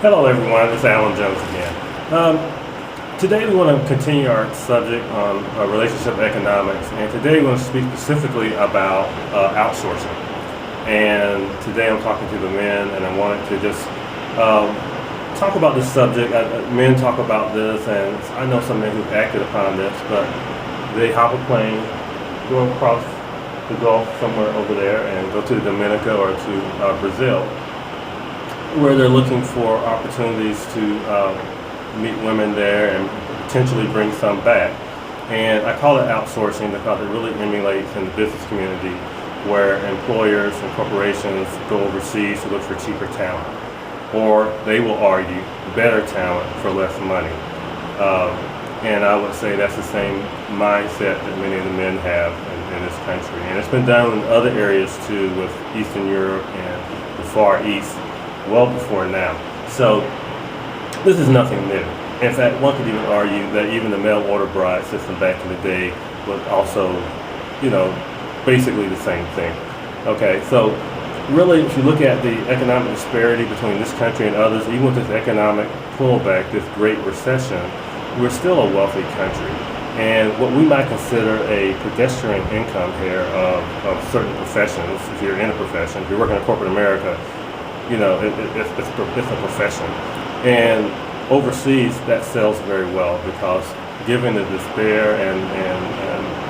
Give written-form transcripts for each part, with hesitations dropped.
Hello everyone, it's Alan Jones again. Today we want to continue our subject on relationship economics, and today we want to speak specifically about outsourcing. And today I'm talking to the men, and I wanted to just talk about this subject. Men talk about this, and I know some men who've acted upon this, but they hop a plane, go across the Gulf somewhere over there, and go to Dominica or to Brazil, where they're looking for opportunities to meet women there and potentially bring some back. And I call it outsourcing because it really emulates in the business community where employers and corporations go overseas to look for cheaper talent, or they will argue better talent for less money. And I would say that's the same mindset that many of the men have in this country. And it's been done in other areas too, with Eastern Europe and the Far East, well before now. So this is nothing new. In fact, one could even argue that even the mail order bride system back in the day was also, basically the same thing. Okay, so really, if you look at the economic disparity between this country and others, even with this economic pullback, this Great Recession, we're still a wealthy country. And what we might consider a pedestrian income here of certain professions, if you're in a profession, if you're working in corporate America, it's a profession. And overseas, that sells very well because given the despair and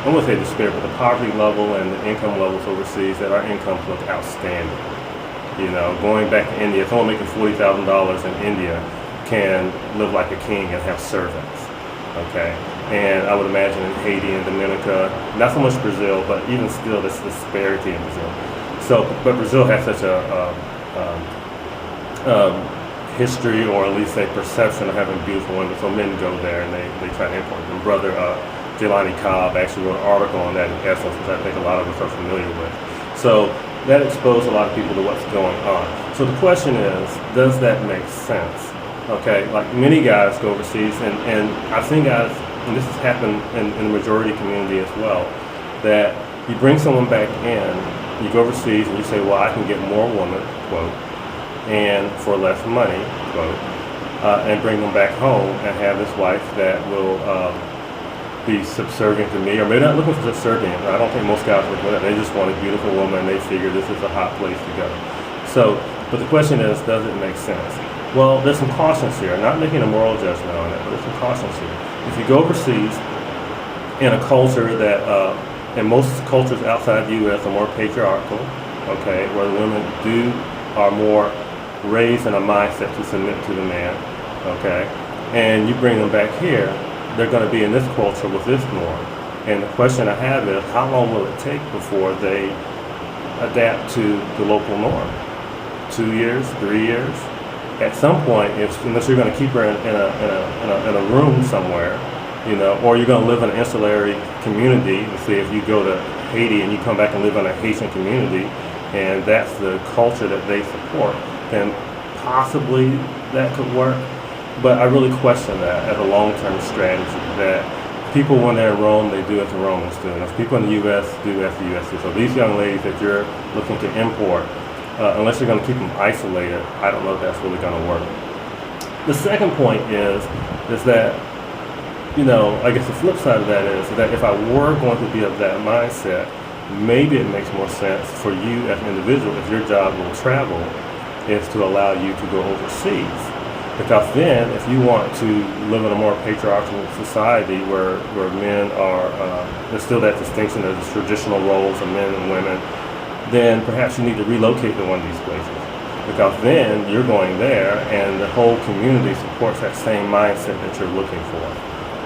I won't say despair, but the poverty level and the income levels overseas, that our incomes look outstanding. Going back to India, someone making $40,000 in India can live like a king and have servants. Okay, and I would imagine in Haiti and Dominica, not so much Brazil, but even still, this disparity in Brazil. So, but Brazil has such a history, or at least a perception of having beautiful women, so men go there and they try to import them. Brother Jelani Cobb actually wrote an article on that in Essence, which I think a lot of us are familiar with. So that exposed a lot of people to what's going on. So the question is, does that make sense? Okay, like many guys go overseas, and I've seen guys, and this has happened in the majority community as well, that you bring someone back in, you go overseas and you say, well, I can get more women, quote, and for less money, quote, and bring them back home and have this wife that will be subservient to me, or maybe not looking for subservient. I don't think most guys look for that. They just want a beautiful woman and they figure this is a hot place to go. So, but the question is, does it make sense? Well, there's some cautions here. I'm not making a moral judgment on it, but there's some cautions here. If you go overseas in a culture that, and most cultures outside the U.S. are more patriarchal, okay, where the women are more raised in a mindset to submit to the man, okay, and you bring them back here, they're going to be in this culture with this norm. And the question I have is, how long will it take before they adapt to the local norm? 2 years, 3 years? At some point, unless you're going to keep her in a room somewhere, or you're going to live in an insulary community. Let's say if you go to Haiti and you come back and live in a Haitian community, and that's the culture that they support, then possibly that could work. But I really question that as a long-term strategy, that people, when they're in Rome, they do as the Romans do. And if people in the U.S. do as the U.S. do. So these young ladies that you're looking to import, unless you're going to keep them isolated, I don't know if that's really going to work. The second point is that, I guess the flip side of that is that if I were going to be of that mindset, maybe it makes more sense for you as an individual, if your job will travel, is to allow you to go overseas. Because then, if you want to live in a more patriarchal society where men are, there's still that distinction of the traditional roles of men and women, then perhaps you need to relocate to one of these places. Because then you're going there and the whole community supports that same mindset that you're looking for.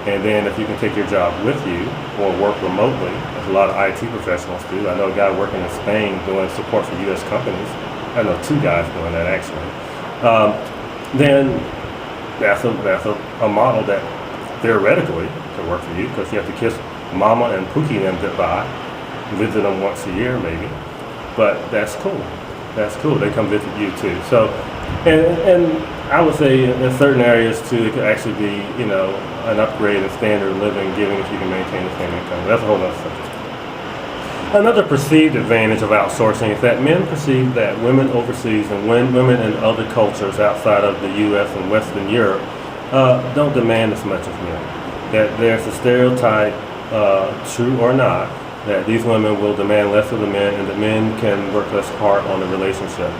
And then if you can take your job with you or work remotely, as a lot of IT professionals do. I know a guy working in Spain doing support for U.S. companies. I know 2 guys doing that actually. Then that's a model that theoretically could work for you, because you have to kiss Mama and Pookie and them goodbye, visit them once a year maybe. But that's cool. That's cool. They come visit you too. So, and I would say in certain areas too, it could actually be, an upgrade in standard of living, given if you can maintain the same income. That's a whole other subject. Another perceived advantage of outsourcing is that men perceive that women overseas and women in other cultures outside of the U.S. and Western Europe don't demand as much of men. That there's a stereotype, true or not, that these women will demand less of the men and that men can work less hard on the relationship.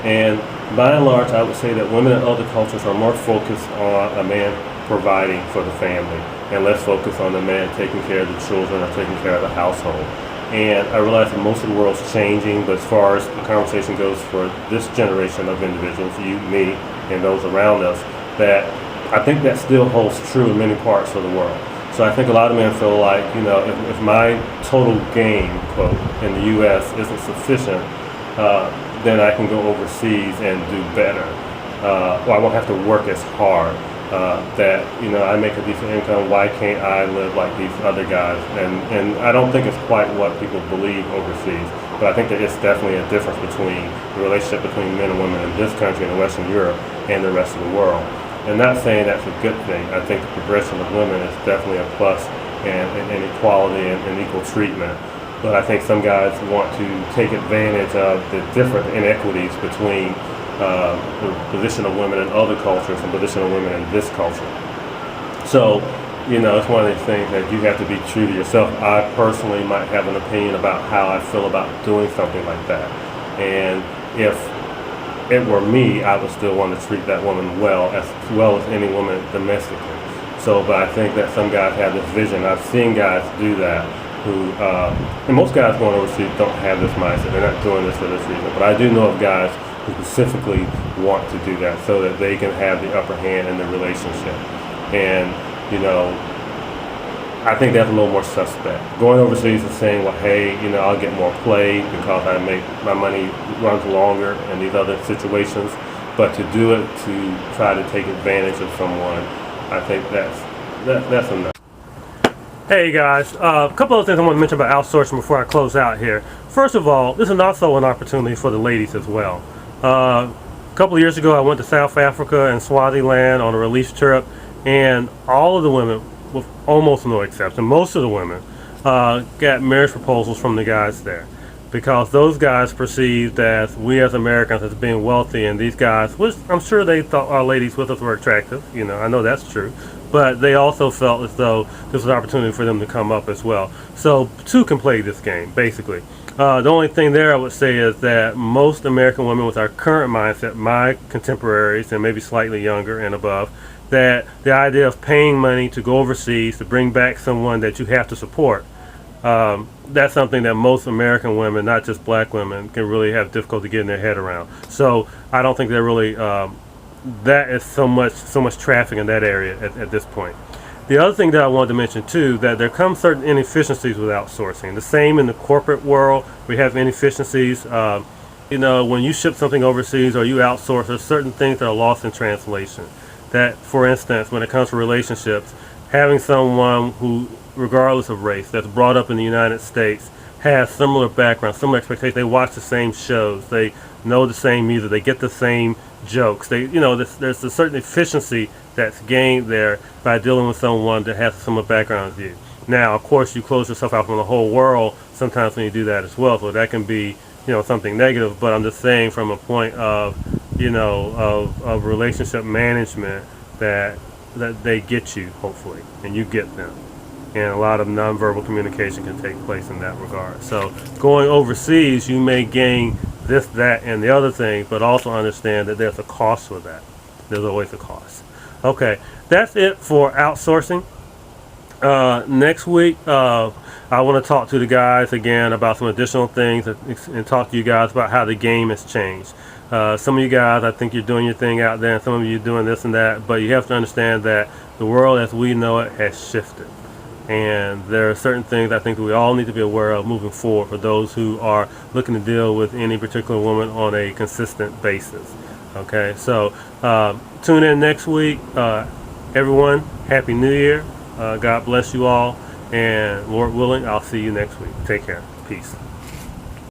And by and large, I would say that women in other cultures are more focused on a man providing for the family and less focused on the man taking care of the children or taking care of the household. And I realize that most of the world's changing, but as far as the conversation goes for this generation of individuals, you, me, and those around us, that I think that still holds true in many parts of the world. So I think a lot of men feel like, if my total gain, quote, in the U.S. isn't sufficient, then I can go overseas and do better. Or I won't have to work as hard. That I make a decent income. Why can't I live like these other guys? And I don't think it's quite what people believe overseas. But I think that it's definitely a difference between the relationship between men and women in this country and Western Europe and the rest of the world. And not saying that's a good thing. I think the progression of women is definitely a plus, and equality and equal treatment. But I think some guys want to take advantage of the different inequities between the position of women in other cultures and the position of women in this culture. So, it's one of these things that you have to be true to yourself. I personally might have an opinion about how I feel about doing something like that. And if it were me, I would still want to treat that woman well as any woman domestically. So, but I think that some guys have this vision. I've seen guys do that who, and most guys going overseas don't have this mindset. They're not doing this for this reason. But I do know of guys who specifically want to do that so that they can have the upper hand in the relationship. And, I think that's a little more suspect. Going overseas is saying, well, hey, I'll get more play because my money runs longer in these other situations. But to do it to try to take advantage of someone, I think that's enough. Hey guys, a couple of things I want to mention about outsourcing before I close out here. First of all, this is also an opportunity for the ladies as well. A couple of years ago, I went to South Africa and Swaziland on a relief trip, and all of the women, with almost no exception, most of the women got marriage proposals from the guys there, because those guys perceived as we as Americans as being wealthy, and these guys, which I'm sure they thought our ladies with us were attractive, I know that's true, but they also felt as though this was an opportunity for them to come up as well. So two can play this game, basically. The only thing there I would say is that most American women with our current mindset, my contemporaries and maybe slightly younger and above, that the idea of paying money to go overseas to bring back someone that you have to support, that's something that most American women, not just black women, can really have difficulty getting their head around. So I don't think they're really, that is so much traffic in that area at this point. The other thing that I wanted to mention too, that there come certain inefficiencies with outsourcing. The same in the corporate world, we have inefficiencies. When you ship something overseas or you outsource, there's certain things that are lost in translation. That, for instance, when it comes to relationships, having someone who, regardless of race, that's brought up in the United States, has similar background, similar expectations. They watch the same shows, they know the same music, they get the same jokes. There's a certain efficiency that's gained there by dealing with someone that has a similar background as you. Now, of course, you close yourself out from the whole world sometimes when you do that as well, so that can be, something negative. But I'm just saying from a point of, of relationship management, that they get you, hopefully, and you get them. And a lot of nonverbal communication can take place in that regard. So going overseas, you may gain this, that, and the other thing, but also understand that there's a cost with that. There's always a cost. Okay, that's it for outsourcing. Next week, I want to talk to the guys again about some additional things and talk to you guys about how the game has changed. Some of you guys, I think you're doing your thing out there, and some of you are doing this and that, but you have to understand that the world as we know it has shifted. And there are certain things I think that we all need to be aware of moving forward for those who are looking to deal with any particular woman on a consistent basis. Okay, so tune in next week. Everyone, Happy New Year. God bless you all. And Lord willing, I'll see you next week. Take care. Peace.